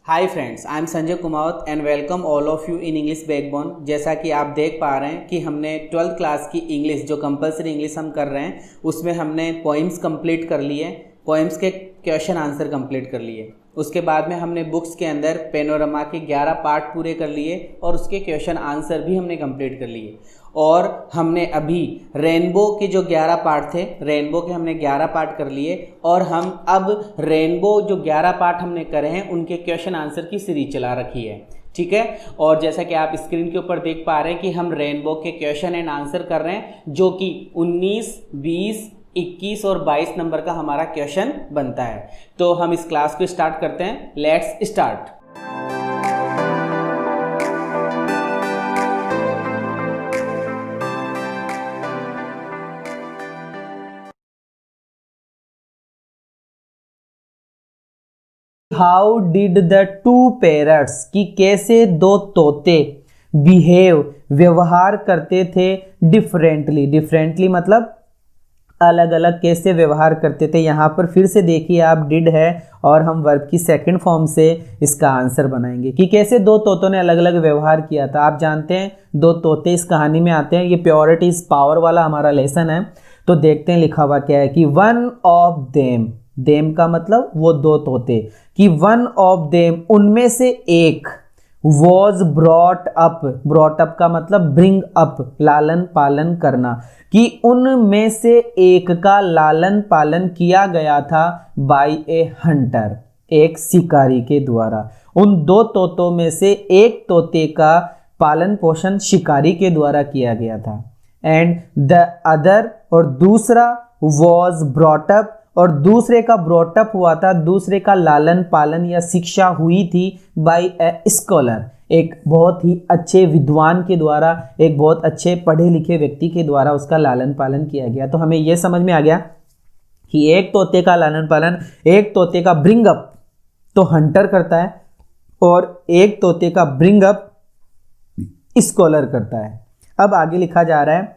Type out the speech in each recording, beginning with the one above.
Hi friends, I am Sanjay Kumawat and welcome all of you in English backbone. जैसा कि आप देख पा रहे हैं कि हमने 12th क्लास की इंग्लिश जो कंपलसरी इंग्लिश हम कर रहे हैं उसमें हमने पोइम्स कंप्लीट कर लिए, पोइम्स के क्वेश्चन आंसर कंप्लीट कर लिए। उसके बाद में हमने बुक्स के अंदर पेनोरमा के 11 पार्ट पूरे कर लिए और उसके क्वेश्चन आंसर भी हमने कंप्लीट कर लिए। और हमने अभी रेनबो के जो 11 पार्ट थे, रेनबो के हमने 11 पार्ट कर लिए और हम अब रेनबो जो 11 पार्ट हमने करे हैं उनके क्वेश्चन आंसर की सीरीज चला रखी है। ठीक है, और जैसा कि आप स्क्रीन के ऊपर देख पा रहे हैं कि हम रेनबो के क्वेश्चन एंड आंसर कर रहे हैं, जो कि 19, 20, 21 और 22 नंबर का हमारा क्वेश्चन बनता है। तो हम इस क्लास को स्टार्ट करते हैं। Let's start. How did the two parrots, कि कैसे दो तोते बिहेव व्यवहार करते थे डिफरेंटली। डिफरेंटली मतलब अलग अलग कैसे व्यवहार करते थे। यहाँ पर फिर से देखिए आप, डिड है और हम वर्ब की सेकंड फॉर्म से इसका आंसर बनाएंगे कि कैसे दो तोतों ने अलग अलग व्यवहार किया था। आप जानते हैं दो तोते इस कहानी में आते हैं। ये प्योरिटी इज पावर वाला हमारा लेसन है। तो देखते हैं लिखा हुआ क्या है कि वन ऑफ देम, देम का मतलब वो दो तोते, कि वन ऑफ देम उनमें से एक, was brought up, brought up का मतलब ब्रिंग अप, लालन पालन करना, कि उनमें से एक का लालन पालन किया गया था बाय ए हंटर, एक शिकारी के द्वारा। उन दो तोतों में से एक तोते का पालन पोषण शिकारी के द्वारा किया गया था। एंड द अदर, और दूसरा, वॉज ब्रॉट अप, और दूसरे का ब्रॉटअप हुआ था, दूसरे का लालन पालन या शिक्षा हुई थी बाय ए स्कॉलर, एक बहुत ही अच्छे विद्वान के द्वारा, एक बहुत अच्छे पढ़े लिखे व्यक्ति के द्वारा उसका लालन पालन किया गया। तो हमें यह समझ में आ गया कि एक तोते का लालन पालन, एक तोते का ब्रिंग अप तो हंटर करता है और एक तोते का ब्रिंग अप स्कॉलर करता है। अब आगे लिखा जा रहा है,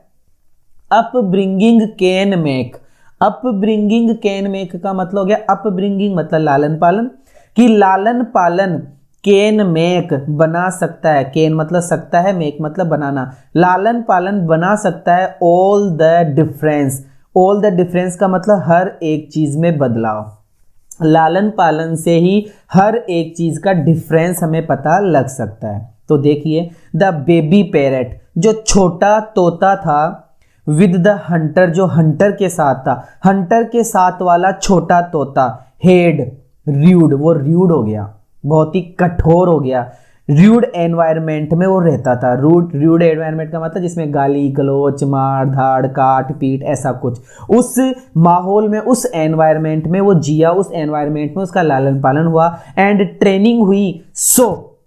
up bringing can make. Up bringing can make का मतलब हो गया, अप ब्रिंगिंग मतलब लालन पालन, कि लालन पालन कैन मेक बना सकता है। कैन मतलब सकता है, मेक मतलब बनाना। लालन पालन बना सकता है all the difference. All the difference का मतलब हर एक चीज में बदलाव। लालन पालन से ही हर एक चीज का डिफरेंस हमें पता लग सकता है। तो देखिए, द बेबी पैरट, जो छोटा तोता था, विद द हंटर, जो हंटर के साथ था, हंटर के साथ वाला छोटा तोता, हेड र्यूड, वो र्यूड हो गया, बहुत ही कठोर हो गया। र्यूड एनवायरनमेंट में वो रहता था। र्यूड एनवायरनमेंट का मतलब जिसमें गाली गलौच, मार धाड़, काट पीट, ऐसा कुछ। उस माहौल में, उस एनवायरनमेंट में वो जिया, उस एनवायरनमेंट में उसका लालन पालन हुआ एंड ट्रेनिंग हुई, सो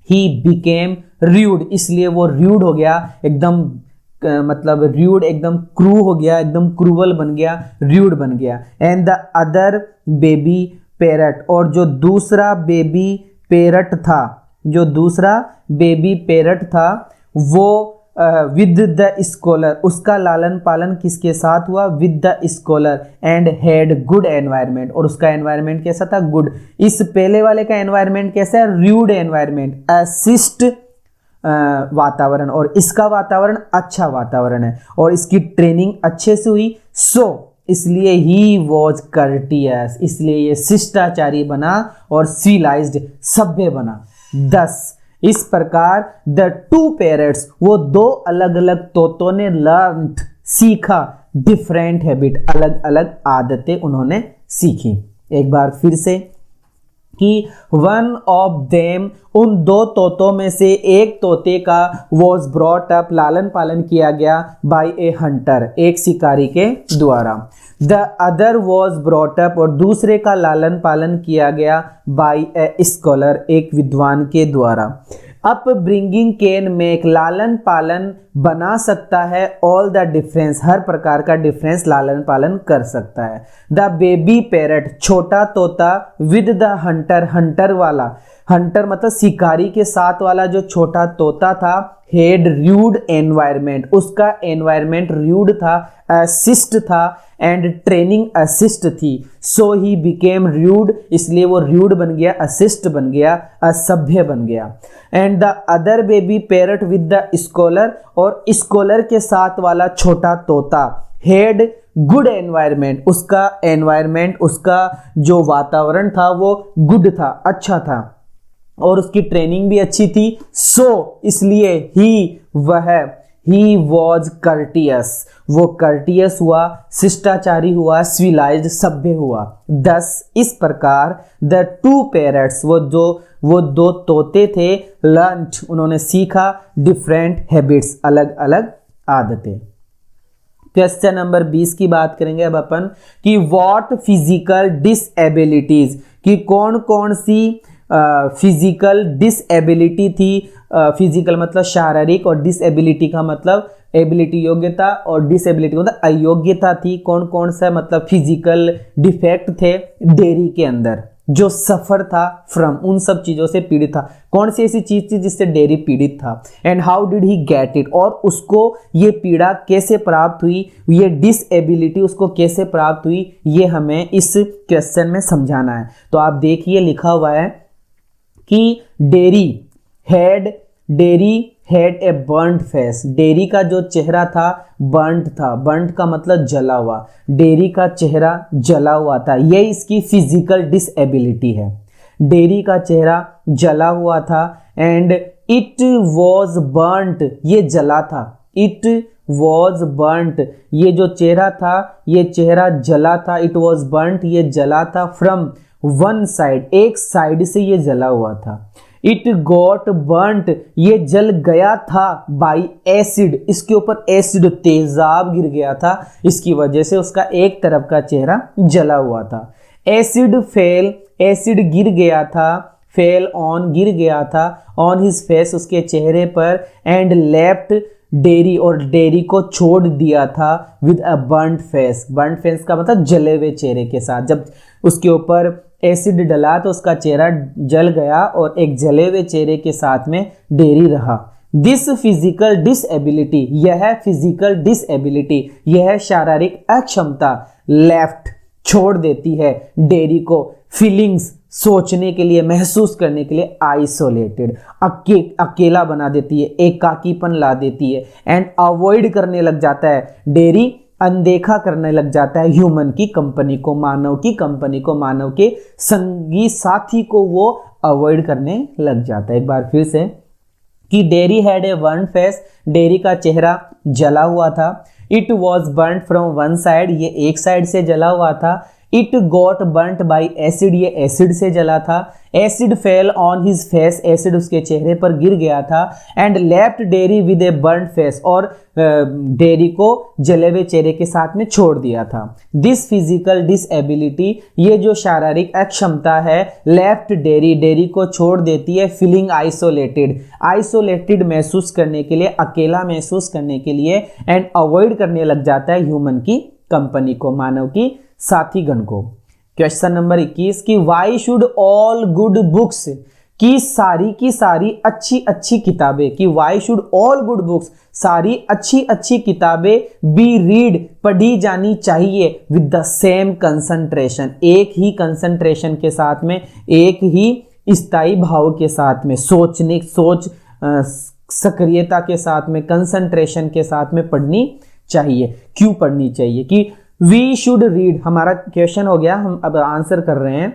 ही बिकेम र्यूड, इसलिए वो र्यूड हो गया, एकदम मतलब र्यूड, एकदम क्रू हो गया, एकदम क्रूवल बन गया, र्यूड बन गया। And the other baby parrot, और जो दूसरा बेबी पैरट था, जो दूसरा बेबी पैरट था, वो विद द स्कॉलर, उसका लालन पालन किसके साथ हुआ? With the scholar, and had good environment, और उसका एनवायरनमेंट कैसा था? गुड। इस पहले वाले का एनवायरनमेंट कैसा है? र्यूड एनवायरनमेंट, असिस्ट वातावरण, और इसका वातावरण अच्छा वातावरण है और इसकी ट्रेनिंग अच्छे से हुई। सो इसलिए ही वॉज कर्टियस, इसलिए ये शिष्टाचारी बना और सिविलाइज्ड, सभ्य बना। 10 इस प्रकार द टू पैरट्स, वो दो अलग अलग तोतों ने लर्न, सीखा, डिफरेंट हैबिट, अलग अलग आदतें उन्होंने सीखी। एक बार फिर से कि वन ऑफ देम, उन दो तोतों में से एक तोते का, वॉज ब्रॉट अप, लालन पालन किया गया, बाय ए हंटर, एक शिकारी के द्वारा। The other was brought up, और दूसरे का लालन पालन किया गया, बाय ए स्कॉलर, एक विद्वान के द्वारा। अप ब्रिंगिंग कैन मेक, लालन पालन बना सकता है, ऑल द डिफरेंस, हर प्रकार का डिफरेंस लालन पालन कर सकता है। द बेबी पैरट, छोटा तोता, विद द हंटर, हंटर वाला, हंटर मतलब शिकारी के साथ वाला जो छोटा तोता था, हेड र्यूड एनवायरनमेंट, उसका एनवायरनमेंट र्यूड था, असिस्ट था, एंड ट्रेनिंग असिस्ट थी, सो ही बिकेम र्यूड, इसलिए वो र्यूड बन गया, असिस्ट बन गया, असभ्य बन गया। And the other baby parrot with the scholar, और स्कॉलर के साथ वाला छोटा तोता हैड गुड एनवायरमेंट, उसका एनवायरमेंट, उसका जो वातावरण था वो गुड था, अच्छा था, और उसकी ट्रेनिंग भी अच्छी थी। सो इसलिए ही वॉज कर्टियस, वो कर्टियस हुआ, शिष्टाचारी हुआ, सिविलाइज्ड, सभ्य हुआ। दस इस प्रकार द टू पैरट्स, वो दो तोते थे, लर्न्ड, उन्होंने सीखा, डिफरेंट हैबिट्स, अलग अलग आदतें। क्वेश्चन नंबर 20 की बात करेंगे अब अपन कि व्हाट फिजिकल डिसएबिलिटीज, कि कौन कौन सी फिजिकल डिसएबिलिटी थी। फिजिकल मतलब शारीरिक, और डिसएबिलिटी का मतलब एबिलिटी योग्यता, और डिसएबिलिटी मतलब अयोग्यता थी। कौन कौन सा मतलब फिजिकल डिफेक्ट थे डेयरी के अंदर, जो सफर था फ्रॉम, उन सब चीजों से पीड़ित था। कौन सी ऐसी चीज थी जिससे डेयरी पीड़ित था, and how did he get it, और उसको ये पीड़ा कैसे प्राप्त हुई, ये डिसएबिलिटी उसको कैसे प्राप्त हुई, ये हमें इस क्वेश्चन में समझाना है। तो आप देखिए लिखा हुआ है कि dairy had a burned face, dairy का जो चेहरा था बर्न्ड था, बर्न्ड का मतलब जला हुआ, डेयरी का चेहरा जला हुआ था, ये इसकी फिजिकल डिसएबिलिटी है। डेयरी का चेहरा जला हुआ था, एंड इट वॉज बर्न्ट, ये जला था, इट वॉज बर्न्ट, ये जो चेहरा था ये चेहरा जला था, इट वॉज बर्न्ट, ये जला था, फ्रॉम वन साइड, एक साइड से ये जला हुआ था। इट गॉट बर्न्ट, ये जल गया था, बाई एसिड, इसके ऊपर एसिड तेजाब गिर गया था, इसकी वजह से उसका एक तरफ का चेहरा जला हुआ था। एसिड फेल, एसिड गिर गया था, फेल ऑन, गिर गया था, ऑन हिज फेस, उसके चेहरे पर, एंड लेफ्ट डेयरी, और डेयरी को छोड़ दिया था, with a burnt face, burnt face का मतलब जले हुए चेहरे के साथ। जब उसके ऊपर एसिड डला तो उसका चेहरा जल गया, और एक जले हुए चेहरे के साथ में डेयरी रहा। दिस फिजिकल डिसएबिलिटी, यह फिजिकल डिसएबिलिटी, यह शारीरिक अक्षमता, लेफ्ट छोड़ देती है डेयरी को, फीलिंग्स सोचने के लिए, महसूस करने के लिए, आइसोलेटेड अकेला बना देती है, एकाकीपन ला देती है, एंड अवॉइड करने लग जाता है डेयरी, अनदेखा करने लग जाता है ह्यूमन की कंपनी को, मानव की कंपनी को, मानव के संगी साथी को वो अवॉइड करने लग जाता है। एक बार फिर से कि dairy had a burned face, dairy का चेहरा जला हुआ था। It was burned from one side, ये एक साइड से जला हुआ था। It got burnt by acid, ये एसिड से जला था। Acid fell on his face, acid उसके चेहरे पर गिर गया था। And left dairy with A burned face, और डेयरी को जले हुए चेहरे के साथ में छोड़ दिया था। दिस फिजिकल डिसएबिलिटी, ये जो शारीरिक अक्षमता है, लेफ्ट डेयरी, डेयरी को छोड़ देती है, फीलिंग आइसोलेटेड, आइसोलेटेड महसूस करने के लिए, अकेला महसूस करने के लिए, एंड अवॉइड करने लग जाता है ह्यूमन की कंपनी को, मानव की साथी गण को। क्वेश्चन नंबर 21 की why should all good books, की सारी अच्छी अच्छी किताबें, कि why should all good books, सारी अच्छी अच्छी किताबें बी रीड, पढ़ी जानी चाहिए, विद द सेम कंसंट्रेशन, एक ही कंसंट्रेशन के साथ में, एक ही स्थायी भाव के साथ में, सोच सक्रियता के साथ में, कंसंट्रेशन के साथ में पढ़नी चाहिए। क्यों पढ़नी चाहिए? कि वी शुड रीड, हमारा क्वेश्चन हो गया, हम अब आंसर कर रहे हैं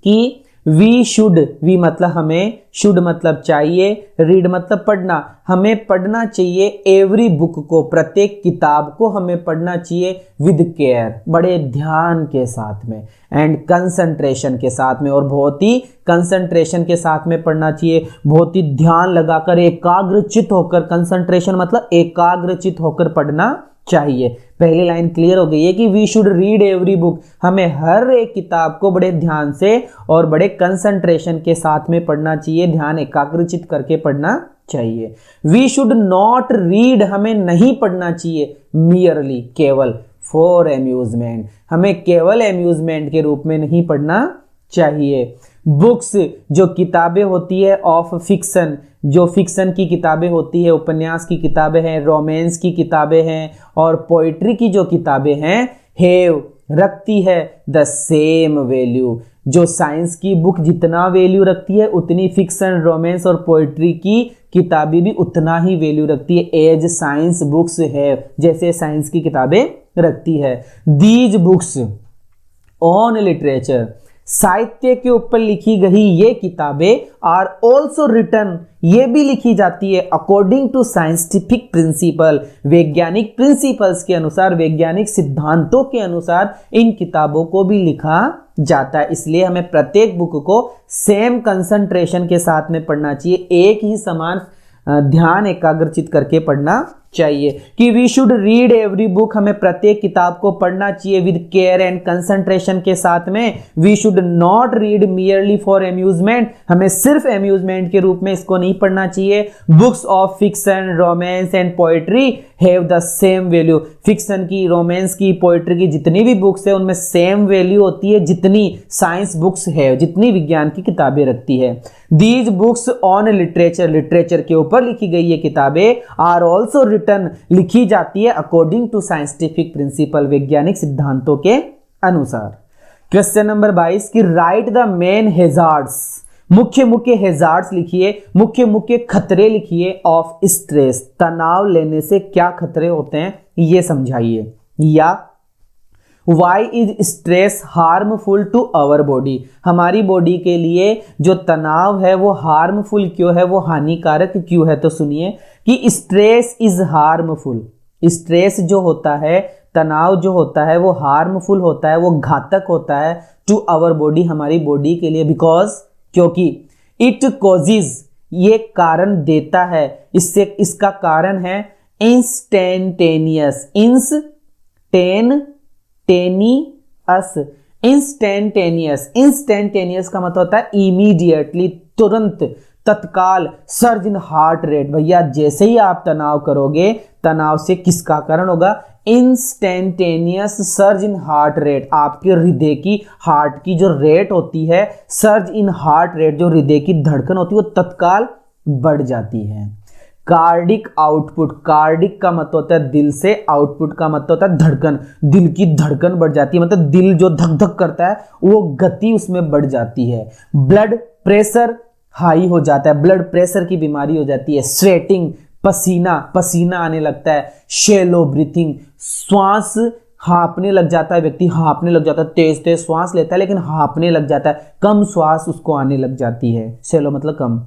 कि वी शुड, वी मतलब हमें, शुड मतलब चाहिए, रीड मतलब पढ़ना, हमें पढ़ना चाहिए एवरी बुक को, प्रत्येक किताब को हमें पढ़ना चाहिए, विद केयर, बड़े ध्यान के साथ में, एंड कंसंट्रेशन के साथ में, और बहुत ही कंसंट्रेशन के साथ में पढ़ना चाहिए, बहुत ही ध्यान लगाकर, एकाग्रचित होकर, कंसंट्रेशन मतलब एकाग्रचित होकर पढ़ना चाहिए। पहली लाइन क्लियर हो गई है कि we should read every book, हमें हर एक किताब को बड़े ध्यान से और बड़े कंसंट्रेशन के साथ में पढ़ना चाहिए, ध्यान एकाग्रचित करके पढ़ना चाहिए। वी शुड नॉट रीड, हमें नहीं पढ़ना चाहिए, मियरली, केवल, फॉर एम्यूजमेंट, हमें केवल एम्यूजमेंट के रूप में नहीं पढ़ना चाहिए। बुक्स जो किताबें होती है ऑफ फिक्शन, जो फिक्शन की किताबें होती है, उपन्यास की किताबें हैं, रोमांस की किताबें हैं और पोइट्री की जो किताबें हैं, हैव रखती है द सेम वैल्यू। जो साइंस की बुक जितना वैल्यू रखती है उतनी फिक्शन, रोमांस और पोइट्री की किताबें भी उतना ही वैल्यू रखती है, एज साइंस बुक्स है, जैसे साइंस की किताबें रखती है। दीज बुक्स ऑन लिटरेचर, साहित्य के ऊपर लिखी गई ये किताबें आर ऑल्सो रिटन, ये भी लिखी जाती है अकॉर्डिंग टू साइंटिफिक प्रिंसिपल, वैज्ञानिक प्रिंसिपल्स के अनुसार, वैज्ञानिक सिद्धांतों के अनुसार इन किताबों को भी लिखा जाता है। इसलिए हमें प्रत्येक बुक को सेम कंसंट्रेशन के साथ में पढ़ना चाहिए, एक ही समान ध्यान एकाग्रचित करके पढ़ना चाहिए कि we should read every book, हमें प्रत्येक किताब को पढ़ना चाहिए विद केयर एंड कंसंट्रेशन के साथ में। We should not read merely for amusement, हमें सिर्फ अम्यूजमेंट के रूप में इसको नहीं पढ़ना चाहिए। Books of fiction, romance and poetry have the same value, fiction की, रोमांस की, पोएट्री की जितनी भी बुक्स है उनमें सेम वैल्यू होती है जितनी साइंस बुक्स है, जितनी विज्ञान की किताबें रखती है। These books on literature, literature के ऊपर लिखी गई ये किताबें आर ऑल्सो रिटन, लिखी जाती है अकॉर्डिंग टू साइंटिफिक प्रिंसिपल, वैज्ञानिक सिद्धांतों के अनुसार। क्वेश्चन नंबर 22 कि राइट द मेन हैजार्ड्स, मुख्य मुख्य हैजार्ड्स लिखिए, मुख्य मुख्य खतरे लिखिए ऑफ स्ट्रेस, तनाव लेने से क्या खतरे होते हैं ये समझाइए। या why is stress harmful to our body, हमारी बॉडी के लिए जो तनाव है वो हार्मफुल क्यों है, वो हानिकारक क्यों है। तो सुनिए कि स्ट्रेस इज हार्मफुल, स्ट्रेस जो होता है, तनाव जो होता है वो हार्मफुल होता है, वो घातक होता है टू आवर बॉडी, हमारी बॉडी के लिए। बिकॉज, क्योंकि इट कॉजेज, ये कारण देता है, इससे इसका कारण है इंस्टेंटेनियस, इंस्टेंटेनियस का मतलब होता है इमीडिएटली, तुरंत, तत्काल। सर्ज इन हार्ट रेट, भैया जैसे ही आप तनाव करोगे, तनाव से किसका कारण होगा, instantaneous surge in heart rate, आपके हृदय की, हार्ट की जो रेट होती है, सर्ज इन हार्ट रेट, जो हृदय की धड़कन होती है वो तत्काल बढ़ जाती है। कार्डिक आउटपुट, कार्डिक का मतलब होता है दिल से, आउटपुट का मतलब होता है धड़कन, दिल की धड़कन बढ़ जाती है, मतलब दिल जो धक धक करता है वो गति उसमें बढ़ जाती है। ब्लड प्रेशर हाई हो जाता है, ब्लड प्रेशर की बीमारी हो जाती है। स्वेटिंग, पसीना, पसीना आने लगता है। शैलो ब्रीथिंग, श्वास हाँपने लग जाता है, व्यक्ति हाँपने लग जाता है, तेज तेज श्वास लेता है लेकिन हाँपने लग जाता है, कम श्वास उसको आने लग जाती है, शैलो मतलब कम।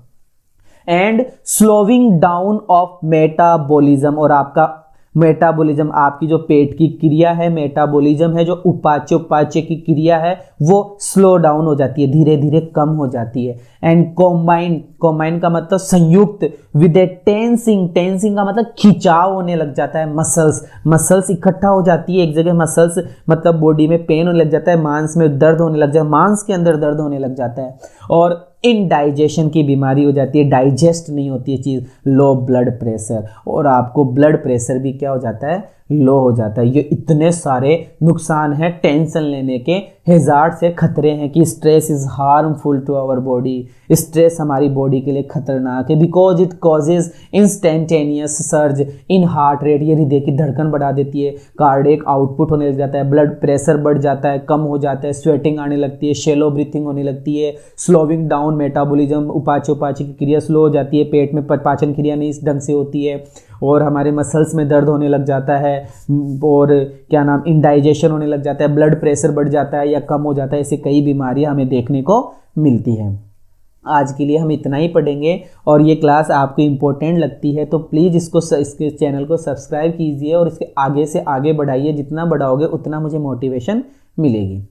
And slowing down of metabolism, और आपका मेटाबॉलिज्म, आपकी जो पेट की क्रिया है, मेटाबॉलिज्म है, जो उपाच्य उपाच्य की क्रिया है वो स्लो डाउन हो जाती है, धीरे धीरे कम हो जाती है। एंड कॉम्बाइन, कॉम्बाइन का मतलब संयुक्त, विद ए टेंसिंग, टेंसिंग का मतलब खिंचाव होने लग जाता है। मसल्स, मसल्स इकट्ठा हो जाती है एक जगह, मसल्स मतलब बॉडी में पेन होने लग जाता है, मांस में दर्द होने लग जाता है, मांस के अंदर दर्द होने लग जाता है। और इनडाइजेशन की बीमारी हो जाती है, डाइजेस्ट नहीं होती है चीज़। लो ब्लड प्रेशर, और आपको ब्लड प्रेशर भी क्या हो जाता है, लो हो जाता है। ये इतने सारे नुकसान हैं टेंशन लेने के, हैजार्ड से खतरे हैं कि stress is harmful to our body, stress हमारी बॉडी के लिए खतरनाक है। Because it causes instantaneous surge in heart rate, ये हृदय की धड़कन बढ़ा देती है, कार्डियक आउटपुट होने लग जाता है, ब्लड प्रेशर बढ़ जाता है, कम हो जाता है, स्वेटिंग आने लगती है, शैलो ब्रीथिंग होने लगती है, स्लोइंग डाउन मेटाबॉलिज्म, उपाच्य उपाच्य की क्रिया स्लो हो जाती है, पेट में पाचन क्रिया नहीं इस ढंग से होती है, और हमारे मसल्स में दर्द होने लग जाता है, और क्या नाम, इंडाइजेशन होने लग जाता है, ब्लड प्रेशर बढ़ जाता है या कम हो जाता है। ऐसी कई बीमारियां हमें देखने को मिलती हैं। आज के लिए हम इतना ही पढ़ेंगे, और ये क्लास आपको इम्पोर्टेंट लगती है तो प्लीज़ इसके चैनल को सब्सक्राइब कीजिए और इसके आगे से आगे बढ़ाइए, जितना बढ़ाओगे उतना मुझे मोटिवेशन मिलेगी।